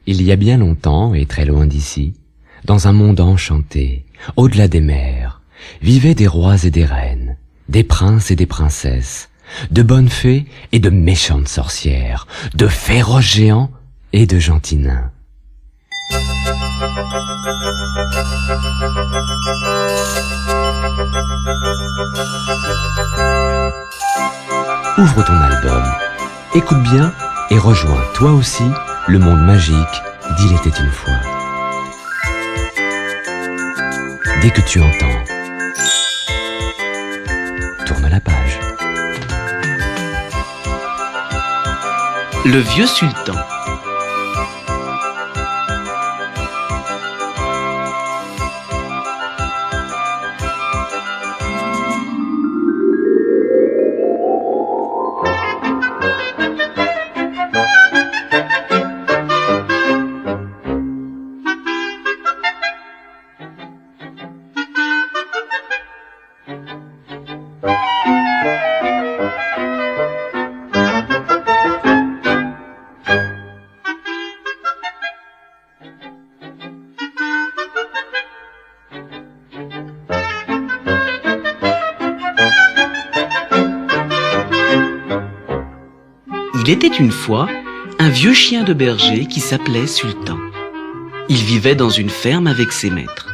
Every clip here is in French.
Il y a bien longtemps et très loin d'ici, dans un monde enchanté, au-delà des mers, vivaient des rois et des reines, des princes et des princesses, de bonnes fées et de méchantes sorcières, de féroces géants et de gentils nains. Ouvre ton album, écoute bien et rejoins toi aussi le monde magique d'Il était une fois. Dès que tu entends, tourne la page. Le vieux sultan. Il était une fois un vieux chien de berger qui s'appelait Sultan. Il vivait dans une ferme avec ses maîtres.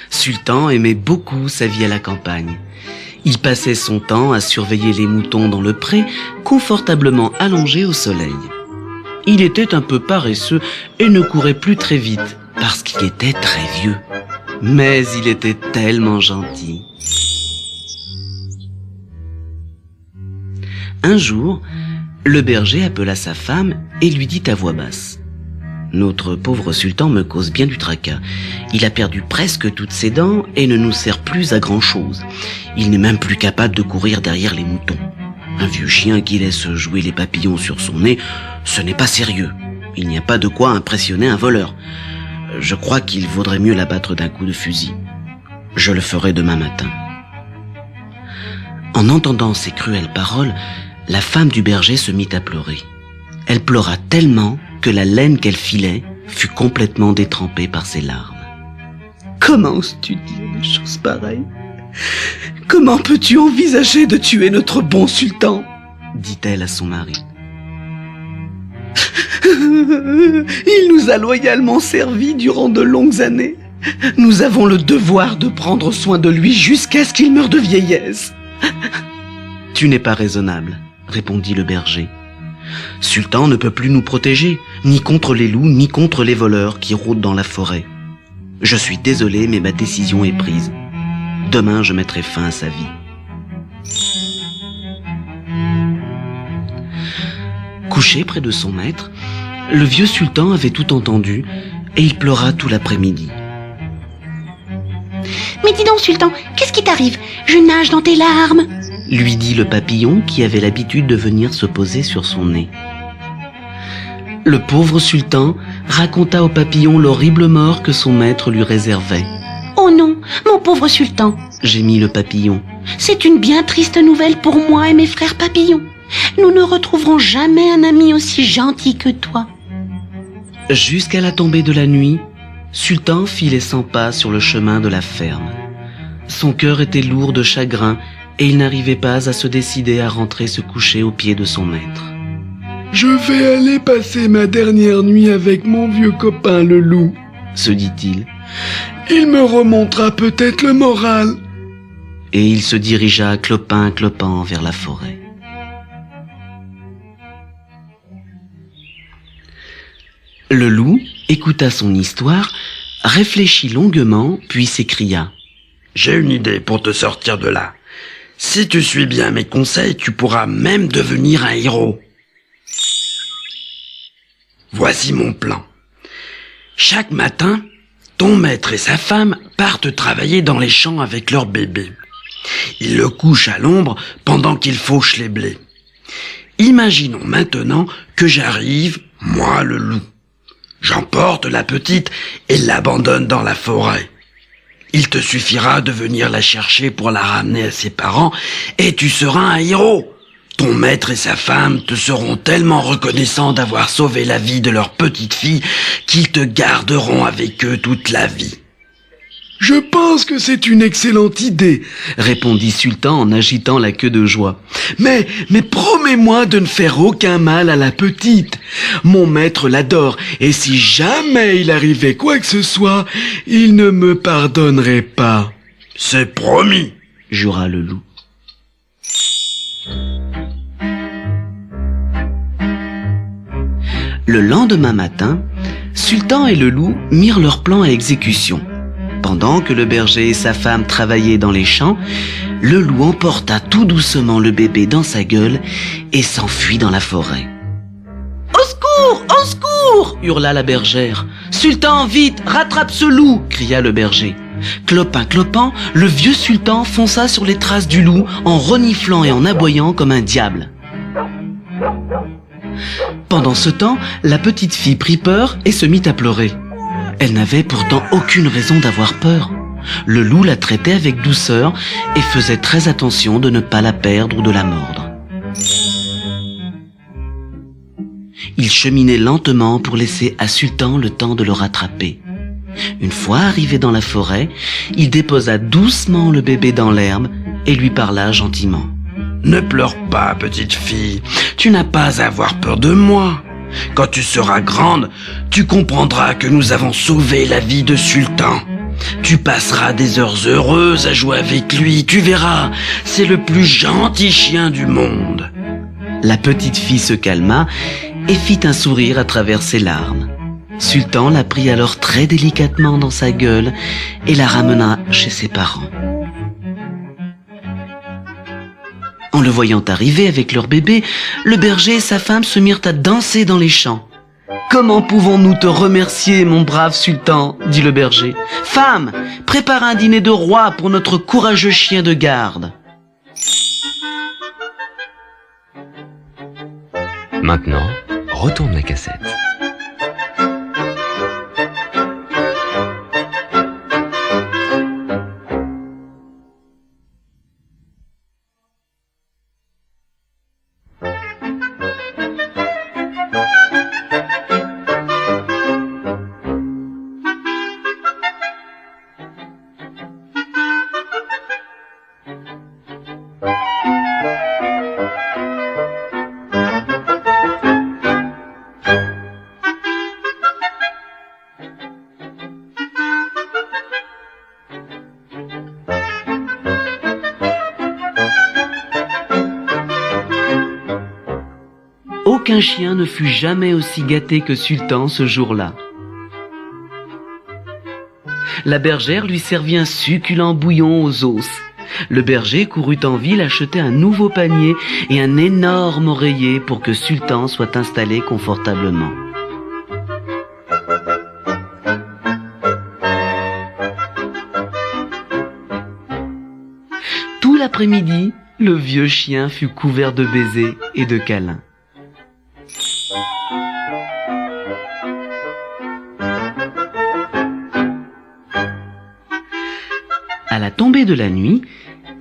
Sultan aimait beaucoup sa vie à la campagne. Il passait son temps à surveiller les moutons dans le pré, confortablement allongés au soleil. Il était un peu paresseux et ne courait plus très vite, parce qu'il était très vieux. Mais il était tellement gentil. Un jour, le berger appela sa femme et lui dit à voix basse: « Notre pauvre sultan me cause bien du tracas. Il a perdu presque toutes ses dents et ne nous sert plus à grand-chose. Il n'est même plus capable de courir derrière les moutons. Un vieux chien qui laisse jouer les papillons sur son nez, ce n'est pas sérieux. Il n'y a pas de quoi impressionner un voleur. Je crois qu'il vaudrait mieux l'abattre d'un coup de fusil. Je le ferai demain matin. » En entendant ces cruelles paroles, la femme du berger se mit à pleurer. Elle pleura tellement que la laine qu'elle filait fut complètement détrempée par ses larmes. « Comment oses-tu dire des choses pareilles ? Comment peux-tu envisager de tuer notre bon sultan ?» dit-elle à son mari. « Il nous a loyalement servi durant de longues années. Nous avons le devoir de prendre soin de lui jusqu'à ce qu'il meure de vieillesse. »« Tu n'es pas raisonnable, » répondit le berger. « Sultan ne peut plus nous protéger, ni contre les loups, ni contre les voleurs qui rôdent dans la forêt. Je suis désolé, mais ma décision est prise. Demain, je mettrai fin à sa vie. » Couché près de son maître, le vieux sultan avait tout entendu et il pleura tout l'après-midi. « Mais dis donc, sultan, qu'est-ce qui t'arrive ? Je nage dans tes larmes !» lui dit le papillon qui avait l'habitude de venir se poser sur son nez. Le pauvre sultan raconta au papillon l'horrible mort que son maître lui réservait. « Oh non, mon pauvre sultan !» gémit le papillon. « C'est une bien triste nouvelle pour moi et mes frères papillons. Nous ne retrouverons jamais un ami aussi gentil que toi. » Jusqu'à la tombée de la nuit, Sultan fit les 100 pas sur le chemin de la ferme. Son cœur était lourd de chagrin et il n'arrivait pas à se décider à rentrer se coucher aux pieds de son maître. « Je vais aller passer ma dernière nuit avec mon vieux copain le loup, » se dit-il. « Il me remontera peut-être le moral. » Et il se dirigea clopin-clopant vers la forêt. Le loup écouta son histoire, réfléchit longuement, puis s'écria: « J'ai une idée pour te sortir de là. Si tu suis bien mes conseils, tu pourras même devenir un héros. Voici mon plan. Chaque matin, ton maître et sa femme partent travailler dans les champs avec leur bébé. Ils le couchent à l'ombre pendant qu'ils fauchent les blés. Imaginons maintenant que j'arrive, moi le loup. J'emporte la petite et l'abandonne dans la forêt. Il te suffira de venir la chercher pour la ramener à ses parents et tu seras un héros. ton maître et sa femme te seront tellement reconnaissants d'avoir sauvé la vie de leur petite fille qu'ils te garderont avec eux toute la vie. Je pense que c'est une excellente idée, répondit Sultan en agitant la queue de joie. mais promets-moi de ne faire aucun mal à la petite. Mon maître l'adore, et si jamais il arrivait quoi que ce soit, il ne me pardonnerait pas. C'est promis, jura le loup. Le lendemain matin, Sultan et le loup mirent leur plan à exécution. Pendant que le berger et sa femme travaillaient dans les champs, le loup emporta tout doucement le bébé dans sa gueule et s'enfuit dans la forêt. « Au secours! Au secours !» hurla la bergère. « Sultan, vite, rattrape ce loup !» cria le berger. Clopin clopant, le vieux sultan fonça sur les traces du loup en reniflant et en aboyant comme un diable. Pendant ce temps, la petite fille prit peur et se mit à pleurer. Elle n'avait pourtant aucune raison d'avoir peur. Le loup la traitait avec douceur et faisait très attention de ne pas la perdre ou de la mordre. Il cheminait lentement pour laisser à Sultan le temps de le rattraper. Une fois arrivé dans la forêt, il déposa doucement le bébé dans l'herbe et lui parla gentiment. « Ne pleure pas, petite fille, tu n'as pas à avoir peur de moi. Quand tu seras grande, tu comprendras que nous avons sauvé la vie de Sultan. Tu passeras des heures heureuses à jouer avec lui, tu verras, c'est le plus gentil chien du monde. » La petite fille se calma et fit un sourire à travers ses larmes. Sultan la prit alors très délicatement dans sa gueule et la ramena chez ses parents. En le voyant arriver avec leur bébé, le berger et sa femme se mirent à danser dans les champs. « Comment pouvons-nous te remercier, mon brave sultan ?» dit le berger. « Femme, prépare un dîner de roi pour notre courageux chien de garde. » Maintenant, retourne la cassette. Aucun chien ne fut jamais aussi gâté que Sultan ce jour-là. La bergère lui servit un succulent bouillon aux os. Le berger courut en ville acheter un nouveau panier et un énorme oreiller pour que Sultan soit installé confortablement. Tout l'après-midi, le vieux chien fut couvert de baisers et de câlins. À la tombée de la nuit,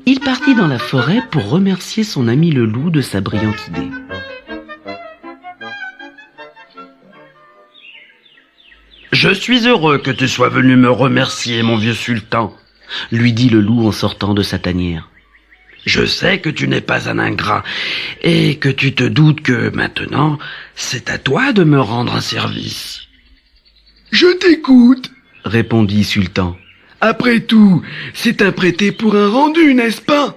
il partit dans la forêt pour remercier son ami le loup de sa brillante idée. « Je suis heureux que tu sois venu me remercier, mon vieux sultan, » lui dit le loup en sortant de sa tanière. « Je sais que tu n'es pas un ingrat et que tu te doutes que maintenant, c'est à toi de me rendre un service. »« Je t'écoute, » répondit Sultan. « Après tout, c'est un prêté pour un rendu, n'est-ce pas ?»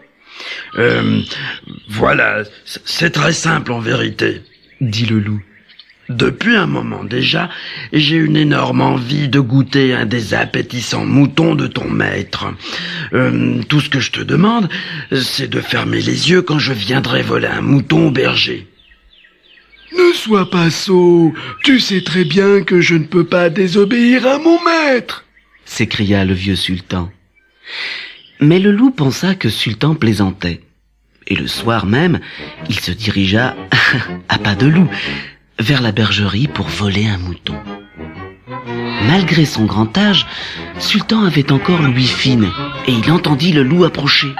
Voilà, c'est très simple en vérité, dit le loup. Depuis un moment déjà, j'ai une énorme envie de goûter un des appétissants moutons de ton maître. Tout ce que je te demande, c'est de fermer les yeux quand je viendrai voler un mouton au berger. Ne sois pas sot, tu sais très bien que je ne peux pas désobéir à mon maître, s'écria le vieux sultan. Mais le loup pensa que Sultan plaisantait. Et le soir même, il se dirigea, à pas de loup, vers la bergerie pour voler un mouton. Malgré son grand âge, Sultan avait encore l'ouïe fine et il entendit le loup approcher.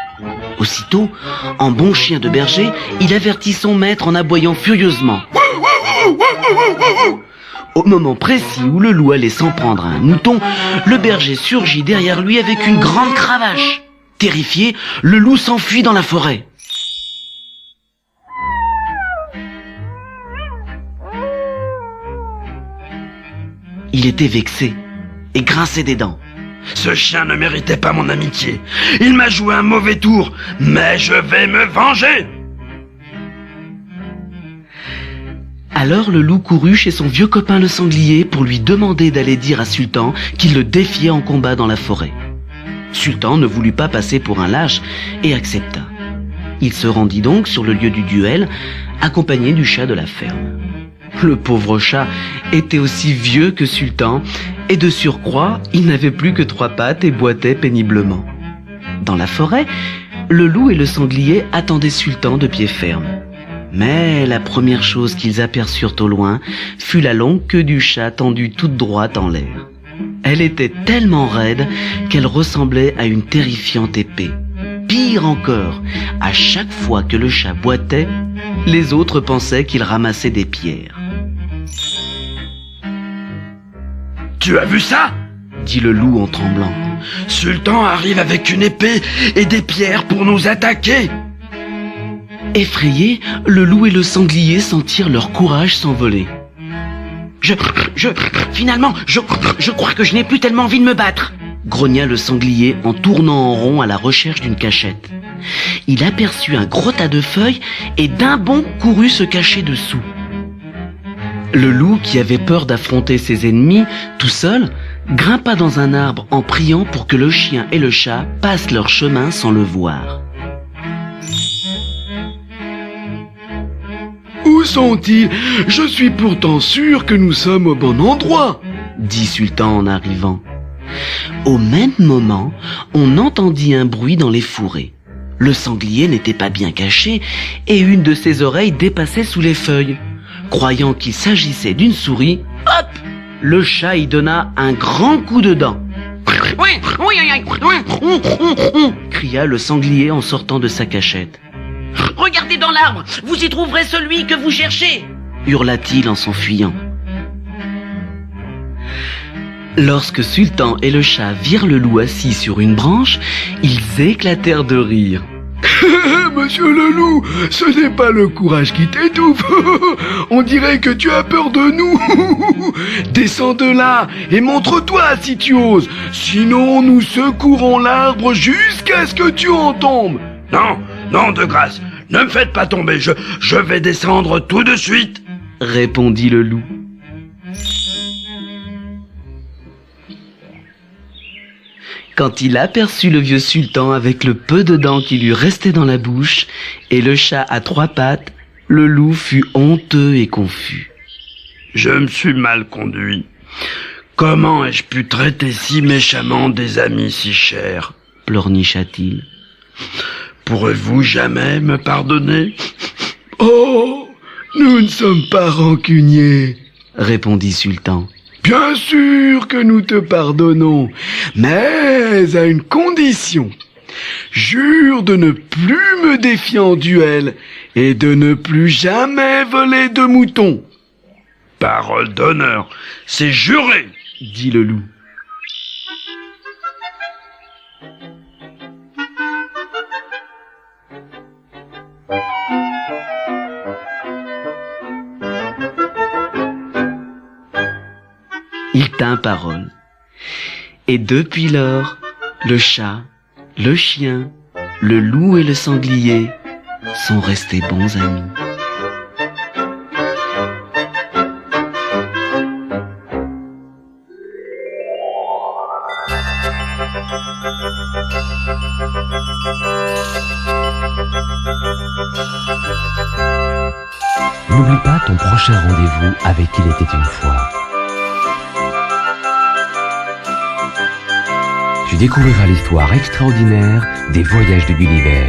Aussitôt, en bon chien de berger, il avertit son maître en aboyant furieusement. Au moment précis où le loup allait s'en prendre à un mouton, le berger surgit derrière lui avec une grande cravache. Terrifié, le loup s'enfuit dans la forêt. Il était vexé et grinçait des dents. Ce chien ne méritait pas mon amitié. Il m'a joué un mauvais tour, mais je vais me venger. Alors le loup courut chez son vieux copain le sanglier pour lui demander d'aller dire à Sultan qu'il le défiait en combat dans la forêt. Sultan ne voulut pas passer pour un lâche et accepta. Il se rendit donc sur le lieu du duel, accompagné du chat de la ferme. Le pauvre chat était aussi vieux que Sultan, et de surcroît, il n'avait plus que 3 pattes et boitait péniblement. Dans la forêt, le loup et le sanglier attendaient Sultan de pied ferme. Mais la première chose qu'ils aperçurent au loin fut la longue queue du chat tendue toute droite en l'air. Elle était tellement raide qu'elle ressemblait à une terrifiante épée. Pire encore, à chaque fois que le chat boitait, les autres pensaient qu'il ramassait des pierres. Tu as vu ça? Dit le loup en tremblant. Sultan arrive avec une épée et des pierres pour nous attaquer. Effrayés, le loup et le sanglier sentirent leur courage s'envoler. Finalement, je crois que je n'ai plus tellement envie de me battre, grogna le sanglier en tournant en rond à la recherche d'une cachette. Il aperçut un gros tas de feuilles et d'un bond courut se cacher dessous. Le loup, qui avait peur d'affronter ses ennemis tout seul, grimpa dans un arbre en priant pour que le chien et le chat passent leur chemin sans le voir. Où sont-ils? Je suis pourtant sûr que nous sommes au bon endroit, dit Sultan en arrivant. Au même moment, on entendit un bruit dans les fourrés. Le sanglier n'était pas bien caché et une de ses oreilles dépassait sous les feuilles. Croyant qu'il s'agissait d'une souris, hop, le chat y donna un grand coup de dent. Cria le sanglier en sortant de sa cachette. Regardez dans l'arbre, vous y trouverez celui que vous cherchez, hurla-t-il en s'enfuyant. Lorsque Sultan et le chat virent le loup assis sur une branche, ils éclatèrent de rire. Monsieur le loup, ce n'est pas le courage qui t'étouffe. On dirait que tu as peur de nous. Descends de là et montre-toi si tu oses. Sinon, nous secourons l'arbre jusqu'à ce que tu en tombes. Non, de grâce, ne me faites pas tomber, je vais descendre tout de suite, répondit le loup. Quand il aperçut le vieux sultan avec le peu de dents qui lui restait dans la bouche et le chat à 3 pattes, le loup fut honteux et confus. Je me suis mal conduit. Comment ai-je pu traiter si méchamment des amis si chers? Pleurnicha-t-il. Pourrez-vous jamais me pardonner? Oh, nous ne sommes pas rancuniers, répondit Sultan. Bien sûr que nous te pardonnons, mais à une condition. Jure de ne plus me défier en duel et de ne plus jamais voler de moutons. Parole d'honneur, c'est juré, dit le loup. Il tint parole. Et depuis lors, le chat, le chien, le loup et le sanglier sont restés bons amis. N'oublie pas ton prochain rendez-vous avec Il était une fois. Tu découvriras l'histoire extraordinaire des voyages de Gulliver.